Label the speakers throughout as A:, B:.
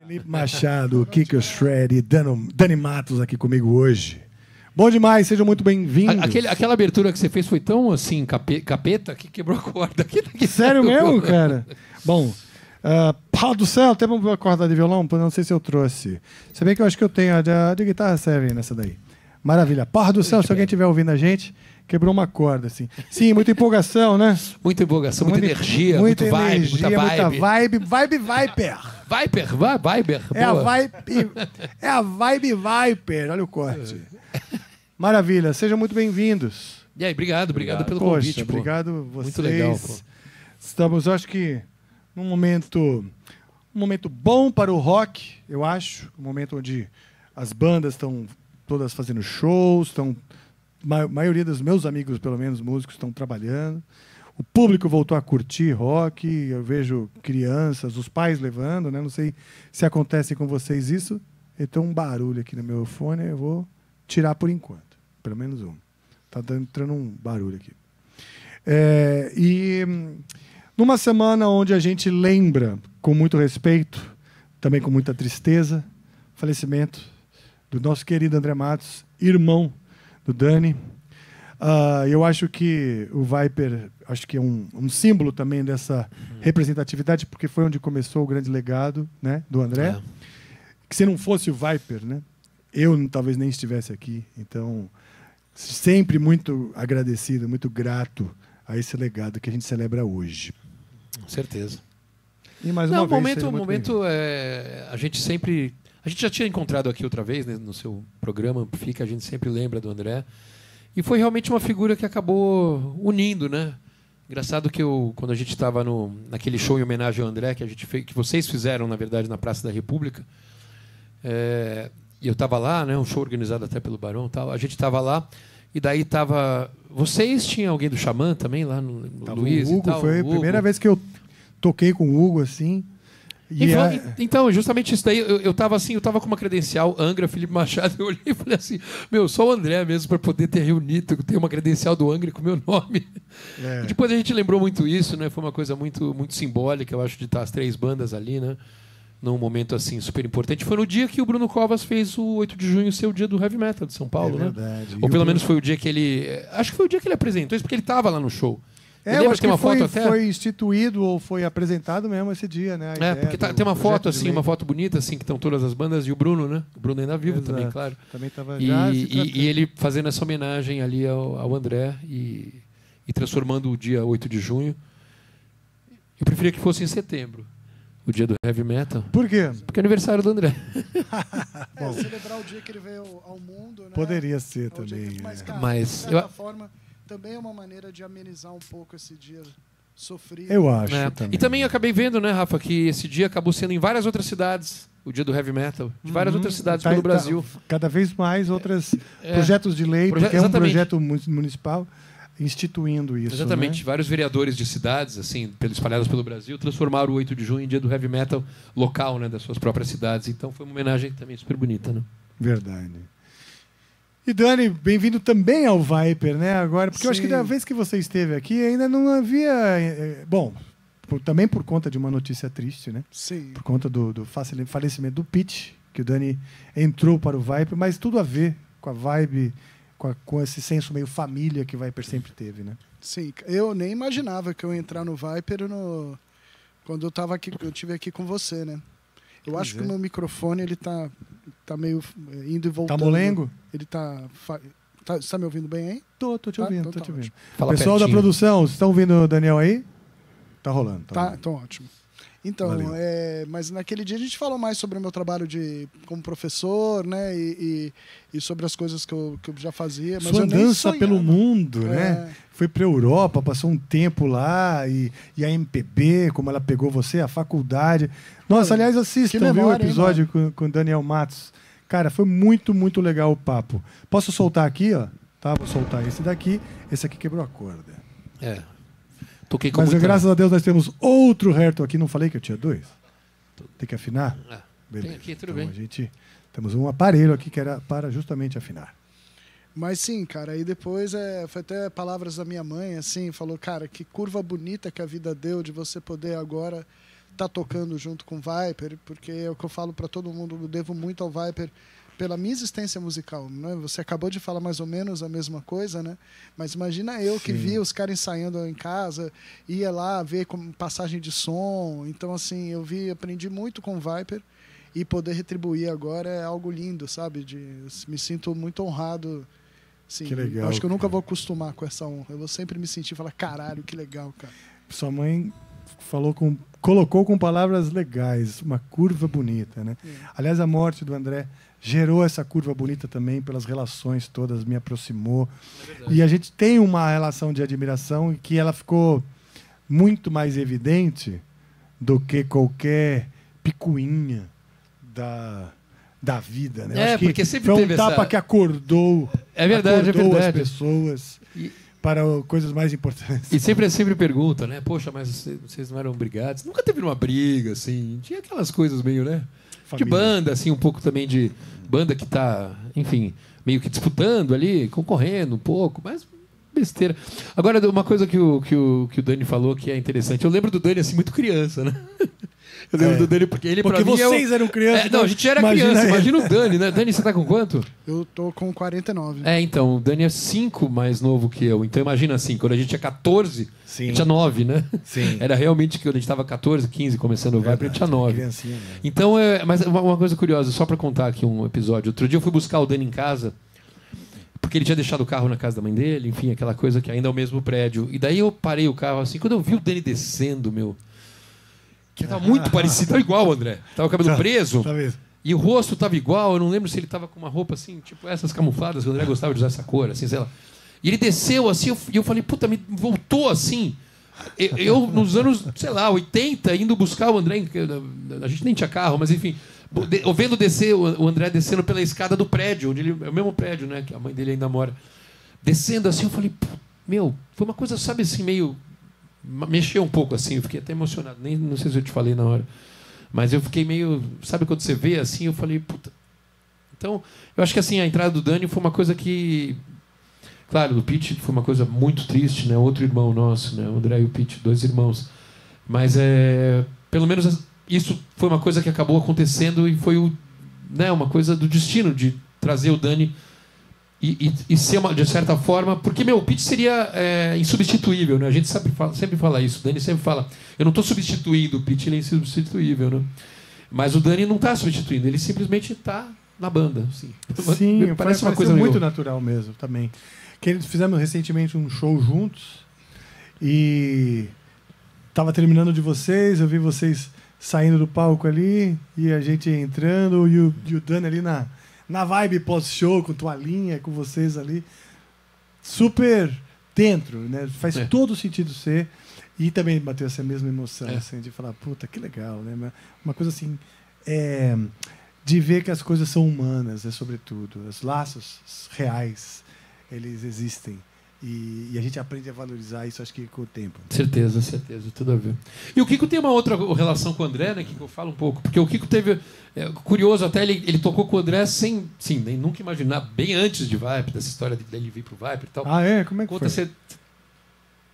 A: Felipe Machado, Kiko Shred e Dani Matos aqui comigo hoje. Bom demais, sejam muito bem-vindos.
B: Aquela abertura que você fez foi tão assim, capeta, que quebrou a corda.
A: Sério mesmo, cara? Bom, pau do céu, tem uma corda de violão? Não sei se eu trouxe. Se bem que eu acho que eu tenho a de guitarra serve nessa daí. Maravilha. Porra do céu, se alguém estiver ouvindo a gente, quebrou uma corda, assim. Sim, muita empolgação, né?
B: Muita empolgação, muita energia, muita vibe, muita
A: vibe. Vibe Viper.
B: Viper.
A: É a vibe Viper. Olha o corte. Maravilha, sejam muito bem-vindos.
B: E aí, obrigado pelo convite.
A: Obrigado vocês.
B: Muito legal, pô.
A: Estamos, acho que, num momento bom para o rock, eu acho. Um momento onde as bandas estão todas fazendo shows, a maioria dos meus amigos, pelo menos músicos, estão trabalhando. O público voltou a curtir rock, eu vejo crianças, os pais levando, né? Não sei se acontece com vocês isso. Eu tenho um barulho aqui no meu fone, eu vou tirar por enquanto. Pelo menos um. Está entrando um barulho aqui. E numa semana onde a gente lembra, com muito respeito, também com muita tristeza, o falecimento do nosso querido André Matos, irmão do Dani. Eu acho que o Viper é um símbolo também dessa representatividade, porque foi onde começou o grande legado, né, do André. Que se não fosse o Viper, né, eu talvez nem estivesse aqui. Então, sempre muito agradecido, muito grato a esse legado que a gente celebra hoje.
B: Com certeza.
A: E mais uma vez,
B: a gente já tinha encontrado aqui outra vez, né, no seu programa Amplifica, a gente sempre lembra do André. E foi realmente uma figura que acabou unindo, né? Engraçado que quando a gente estava naquele show em homenagem ao André, que vocês fizeram, na verdade, na Praça da República, e eu estava lá, né, um show organizado até pelo Barão, tal. A gente estava lá, e daí estava... Vocês tinham alguém do Xamã também, lá no Luiz
A: o Hugo,
B: e tal?
A: Foi a primeira vez que eu toquei com o Hugo, assim...
B: Então, justamente isso daí, eu tava com uma credencial Angra, Felipe Machado, eu olhei e falei assim, só o André mesmo para poder ter reunido, ter uma credencial do Angra com o meu nome. E depois a gente lembrou muito isso, né? Foi uma coisa muito, muito simbólica, eu acho, de estar as três bandas ali, né? Num momento assim super importante. Foi no dia que o Bruno Covas fez o 8 de junho ser o dia do Heavy Metal de São Paulo, né?
A: Verdade.
B: Ou pelo menos foi o dia que ele... Acho que foi o dia que ele apresentou isso, porque ele estava lá no show.
A: Eu acho que foi instituído ou foi apresentado mesmo esse dia, né?
B: Porque tem uma foto assim, uma foto bonita assim, que estão todas as bandas e o Bruno, né? O Bruno ainda vivo. Exato. Também, claro.
A: Também estava
B: e ele fazendo essa homenagem ali ao André e transformando o dia 8 de junho. Eu preferia que fosse em setembro, o dia do Heavy Metal.
A: Por quê?
B: Porque é aniversário do André.
C: Celebrar o dia que ele veio ao mundo, né?
A: Poderia ser também.
C: Mas de certa forma, também é uma maneira de amenizar um pouco esse dia sofrido.
A: Eu acho também.
B: E também eu acabei vendo, né, Rafa, que esse dia acabou sendo em várias outras cidades, o dia do Heavy Metal, de várias outras cidades pelo Brasil.
A: Cada vez mais outros projetos de lei, porque é um projeto municipal instituindo isso.
B: Exatamente.
A: Né?
B: Vários vereadores de cidades, assim, espalhados pelo Brasil, transformaram o 8 de junho em dia do Heavy Metal local, né, das suas próprias cidades. Então foi uma homenagem também super bonita, né?
A: Verdade. E Dani, bem-vindo também ao Viper, né? Agora, porque eu acho que da vez que você esteve aqui ainda não havia... Bom, também por conta de uma notícia triste, né?
C: Sim.
A: Por conta do falecimento do Pete, que o Dani entrou para o Viper, mas tudo a ver com a vibe, com esse senso meio família que o Viper sempre teve, né?
C: Sim, eu nem imaginava que eu ia entrar no Viper quando eu estive aqui com você, né? Eu acho que o meu microfone ele tá meio indo e voltando.
A: Tá molengo?
C: Ele tá... Você tá me ouvindo bem aí?
A: Tô te ouvindo,
C: então
A: tô te ouvindo.
B: Fala
A: Pessoal
B: pertinho.
A: da produção, vocês estão ouvindo o Daniel aí? Tá rolando.
C: Tá, então ótimo. Então, mas naquele dia a gente falou mais sobre o meu trabalho como professor, né? E sobre as coisas que eu já fazia. Mas
A: sua
C: eu nem
A: dança
C: sonhava.
A: pelo mundo, né? Foi pra Europa, passou um tempo lá, e a MPB, como ela pegou você, a faculdade. Nossa, aliás, assistam o episódio com o Daniel Matos. Cara, foi muito, muito legal o papo. Posso soltar aqui, ó? Tá, vou soltar esse daqui. Esse aqui quebrou a corda.
B: Toquei com
A: Mas graças a Deus nós temos outro Herto aqui. Não falei que eu tinha dois? Tem que afinar? Beleza.
B: Tem aqui, tudo
A: então,
B: bem.
A: Temos um aparelho aqui que era para justamente afinar.
C: Mas sim, cara, aí depois foi até palavras da minha mãe, assim, falou, cara, que curva bonita que a vida deu de você poder agora estar tocando junto com o Viper, porque é o que eu falo para todo mundo, eu devo muito ao Viper pela minha existência musical, né? Você acabou de falar mais ou menos a mesma coisa, né? Mas imagina eu que via os caras ensaiando em casa, ia lá ver como passagem de som. Então, assim, aprendi muito com o Viper e poder retribuir agora é algo lindo, sabe? Me sinto muito honrado. Sim,
A: que legal,
C: acho que eu nunca vou acostumar com essa honra. Eu vou sempre me sentir e falar, caralho, que legal, cara.
A: Sua mãe colocou com palavras legais, uma curva bonita, né? Aliás, a morte do André gerou essa curva bonita também pelas relações todas, me aproximou. E a gente tem uma relação de admiração que ela ficou muito mais evidente do que qualquer picuinha da vida, né? Acho que
B: porque sempre
A: foi um
B: teve
A: tapa que acordou, as pessoas para coisas mais importantes.
B: E sempre pergunta, né? Poxa, mas vocês não eram brigados? Nunca teve uma briga, assim. Tinha aquelas coisas meio, né? Família. De banda, assim, um pouco também de banda que tá, enfim, meio que disputando ali, concorrendo um pouco, mas besteira. Agora, uma coisa que o Dani falou que é interessante. Eu lembro do Dani, assim, muito criança, né? Eu lembro do Dani, porque ele pra mim
A: vocês eram crianças.
B: Não, a gente era criança. Imagina o Dani, né? Dani, você tá com quanto?
C: Eu tô com 49.
B: Então, o Dani é 5 mais novo que eu. Então, imagina assim, quando a gente tinha 14, a gente tinha 9, né?
A: Sim.
B: Era realmente que quando a gente tava 14, 15, começando o Viper, a gente tinha 9.
A: Criancinha, né?
B: Então, mas uma coisa curiosa, só pra contar aqui um episódio. Outro dia eu fui buscar o Dani em casa, porque ele tinha deixado o carro na casa da mãe dele, enfim, aquela coisa que ainda é o mesmo prédio. E daí eu parei o carro assim, quando eu vi o Dani descendo, que tava muito parecido, tava igual, André. Tava o cabelo preso.
A: Tá mesmo.
B: E o rosto tava igual, eu não lembro se ele tava com uma roupa assim, tipo essas camufladas, que o André gostava de usar essa cor, assim, sei lá. E ele desceu assim, e eu falei, puta, me voltou assim. Eu, nos anos, sei lá, 80, indo buscar o André, a gente nem tinha carro, mas enfim, vendo descer, o André descendo pela escada do prédio, onde é o mesmo prédio, né, que a mãe dele ainda mora. Descendo assim, eu falei, foi uma coisa, sabe assim, meio... Mexeu um pouco assim, eu fiquei até emocionado. Não sei se eu te falei na hora. Mas eu fiquei meio... Sabe quando você vê assim, eu falei, puta... Então, eu acho que assim, a entrada do Dani foi uma coisa que... Claro, do Pete foi uma coisa muito triste, né? Outro irmão nosso, né? O André e o Pete, 2 irmãos. Mas, pelo menos, isso foi uma coisa que acabou acontecendo e foi uma coisa do destino de trazer o Dani e ser, de certa forma... Porque, o Pete seria insubstituível, né? A gente sempre fala isso. O Dani sempre fala, eu não estou substituindo o Pete, ele é insubstituível, né? Mas o Dani não está substituindo, ele simplesmente está na banda. Assim.
A: Sim,
B: parece uma coisa
A: muito natural mesmo, também. Que eles fizemos recentemente um show juntos e estava terminando de vocês, eu vi vocês saindo do palco ali e a gente entrando e o Dani ali na vibe pós-show, com toalhinha, com vocês ali, super dentro, né? Faz todo sentido ser. E também bateu essa mesma emoção, assim, de falar, puta, que legal, né? Uma coisa assim, de ver que as coisas são humanas, sobretudo. Os laços reais, eles existem. E a gente aprende a valorizar isso, acho que com o tempo.
B: Certeza, tudo a ver. E o Kiko tem uma outra relação com o André, né, que eu falo um pouco, porque o Kiko teve, curioso até, ele tocou com o André sem, sim, nem nunca imaginar, bem antes de Viper, dessa história dele vir pro Viper e tal.
A: Ah, é? Como é que foi?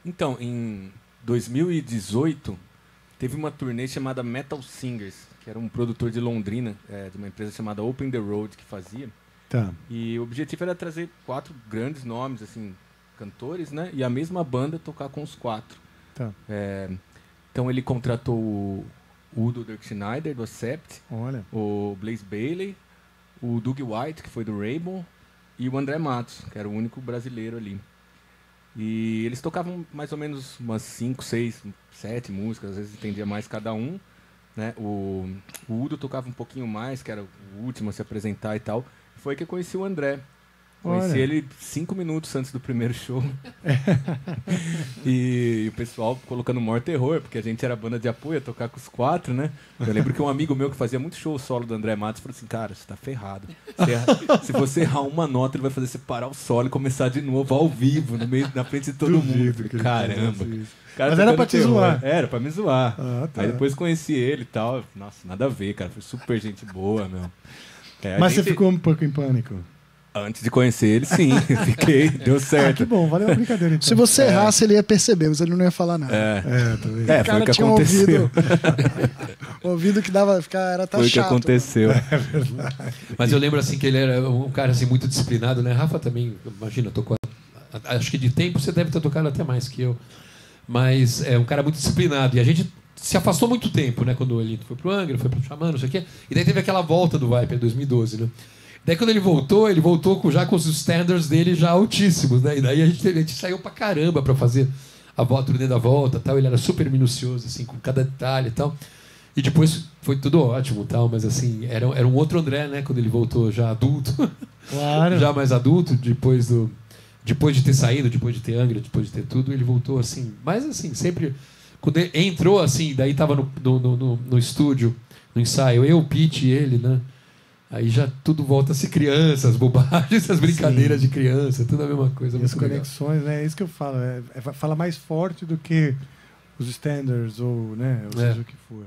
D: Então, em 2018, teve uma turnê chamada Metal Singers, que era um produtor de Londrina, de uma empresa chamada Open the Road, que fazia.
A: Tá.
D: E o objetivo era trazer 4 grandes nomes, assim, cantores, né? E a mesma banda tocar com os 4.
A: Tá.
D: Então ele contratou o Udo Dirk Schneider, do Accept, o Blaze Bailey, o Doug White, que foi do Rainbow, e o André Matos, que era o único brasileiro ali. E eles tocavam mais ou menos umas 5, 6, 7 músicas, às vezes entendia mais cada um, né? O Udo tocava um pouquinho mais, que era o último a se apresentar e tal. Foi que eu conheci o André. Conheci ele 5 minutos antes do primeiro show. E o pessoal colocando o maior terror, porque a gente era banda de apoio, ia tocar com os 4, né? Eu lembro que um amigo meu que fazia muito show solo do André Matos falou assim, cara, você tá ferrado. Se você errar uma nota, ele vai fazer você parar o solo e começar de novo ao vivo, na frente de todo mundo. Caramba.
A: Mas era pra te zoar.
D: Era pra me zoar.
A: Tá.
D: Aí depois conheci ele e tal. Nossa, nada a ver, cara. Foi super gente boa, meu.
A: Mas você ficou um pouco em pânico?
D: Antes de conhecer ele, sim. Fiquei, deu certo.
A: Que bom, valeu a brincadeira então.
C: Se você errasse, ele ia perceber, mas ele não ia falar nada.
D: Foi o que aconteceu.
C: Ouvido que dava, era até
D: foi
C: chato.
D: Foi o que aconteceu.
A: É verdade.
B: Mas eu lembro assim que ele era um cara assim, muito disciplinado, né? Rafa também, imagina, tocou. Acho que de tempo você deve ter tocado até mais que eu. Mas é um cara muito disciplinado. E a gente se afastou muito tempo, né? Quando ele foi pro Angra, foi pro Xamã, não sei o quê. E daí teve aquela volta do Viper em 2012, né? Daí quando ele voltou já com os standards dele já altíssimos, né? E daí a gente saiu pra caramba pra fazer a volta, turnê da volta, tal. Ele era super minucioso, assim, com cada detalhe e tal. E depois foi tudo ótimo, tal. Mas assim, era um outro André, né? Quando ele voltou já adulto.
A: Claro.
B: Já mais adulto, depois de ter saído, depois de ter Angra, depois de ter tudo, ele voltou assim. Mas assim, sempre... Quando ele entrou assim, daí tava no estúdio, no ensaio, eu, o Pete e ele, né? Aí já tudo volta a ser criança, as bobagens, as brincadeiras de criança, tudo a mesma coisa.
A: E as conexões, né? É isso que eu falo. Fala mais forte do que os standards ou, né? Ou seja o que for.